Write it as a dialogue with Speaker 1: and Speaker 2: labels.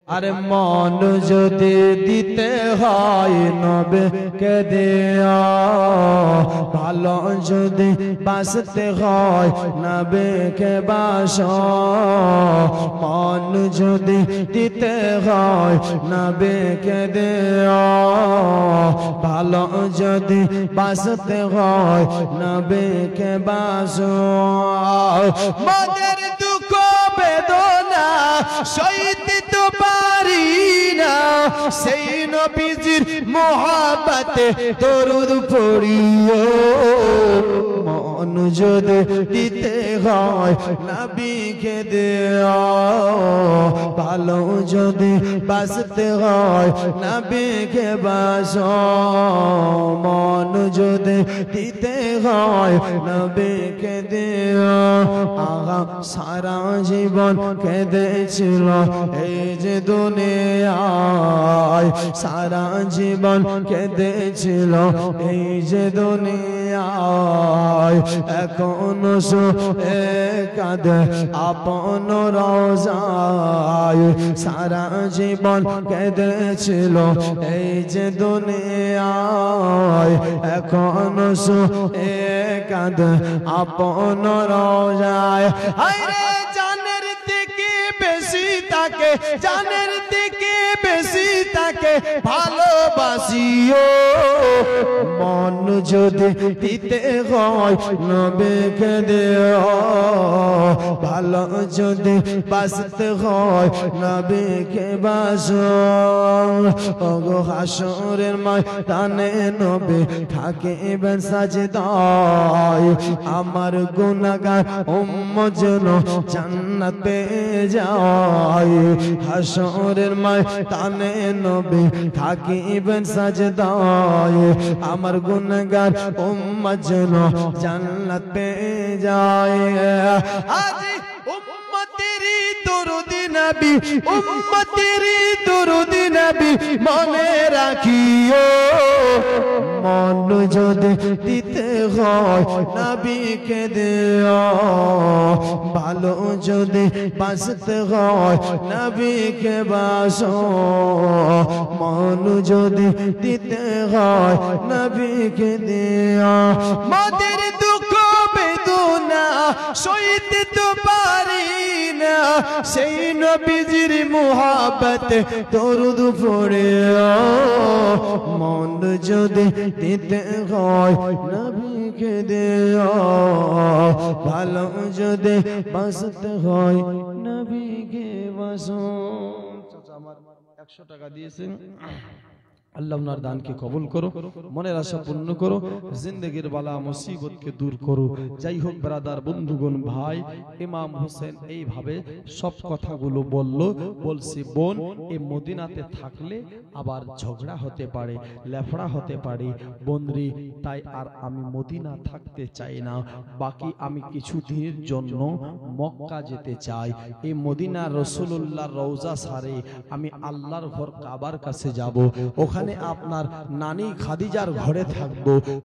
Speaker 1: আরে মন যদি দিতে হয় নবীকে দেয়া, ভালো যদি বাসতে হয় নবীকে বাসো। মন যদি দিতে হয় নবীকে দেয়া, ভালো যদি বাসতে হয় নবীকে বাসো। মনের দুঃখ বেদনা সইতে তো পারি না, সেই নবীজির মোহাব্বতে দরুদ পড়িও। মন যদি দিতে হয় নবীকে দেয়া, ভালো যদি বাসতে হয় নবীকে বাসো। মন যদি দিতে হয় নবীকে দেয়া। আগা সারা জীবন কেঁদেছিল এই যে দুনিয়ায়, সারা জীবন কেঁদেছিল এই যে দুনিয়ায়। এখনো শুয়ে কাঁদে আপন রওজায়, সারা জীবন কেঁদেছিল এই যে দুনিয়ায়। এখনো শুয়ে কাঁদে আপন রওজায়। হায়রে জানের থেকে বেশি তাকে, জানের থেকে বেশি তাকে ভালোবাসিও। মন যদি দিতে হয় নবীকে দেও, ভালো যদি বাসতে হয় নবীকে বাসো। ওগো হাসরের ময়দানে নবী থাকিবেন সাজদায়, আমার গুনাহগার উম্মত যেন জান্নাত পেয়ে যায়। হাসরের ময়দানে নবী থাকিবেন সাজদায়, আমার গুনাহগার উম্মত যেন জান্নাত পেয়ে যায়। আজ উম্মতেরি দরুদি নবী, উম্মতেরি দরুদি নবী মনে রাখিও। মন যদি দিতে হয় নবীকে দেও, ভালো যদি বাসতে হয় নবীকে বাসো। মন যদি দিতে হয় নবীকে দেও। মোদের দুঃখ বেদনা সইতে তো পারি না, সেই নবীজির মোহাব্বতে দরুদ পড়িও। মন যদি দিতে হয় নবীকে দেও, ভালো যদি বাসতে হয় নবীকে বাসো। চাচা আমার 100 টাকা দিয়েছেন, আল্লাহ ওনার দানকে কবুল করো, মনের আশা পূর্ণ করো, জিন্দেগির বালা মুসিবতকে দূর করো। যাই হোক ব্রাদার, বন্ধুগণ, ভাই, ইমাম হোসেন এইভাবে সব কথাগুলো বলছি। বোন এই মদিনাতে থাকলে আবার ঝগড়া হতে পারে, লেফড়া হতে পারে বোনরি, তাই আর আমি মদিনা থাকতে চাই না। বাকি আমি কিছু দিনের জন্য মক্কা যেতে চাই। এই মদিনা রাসূলুল্লাহর রওজা সারে আমি আল্লাহর ঘর কাবার কাছে যাব, ওখানে আপনার নানি খাদিজার ঘরে থাকবো।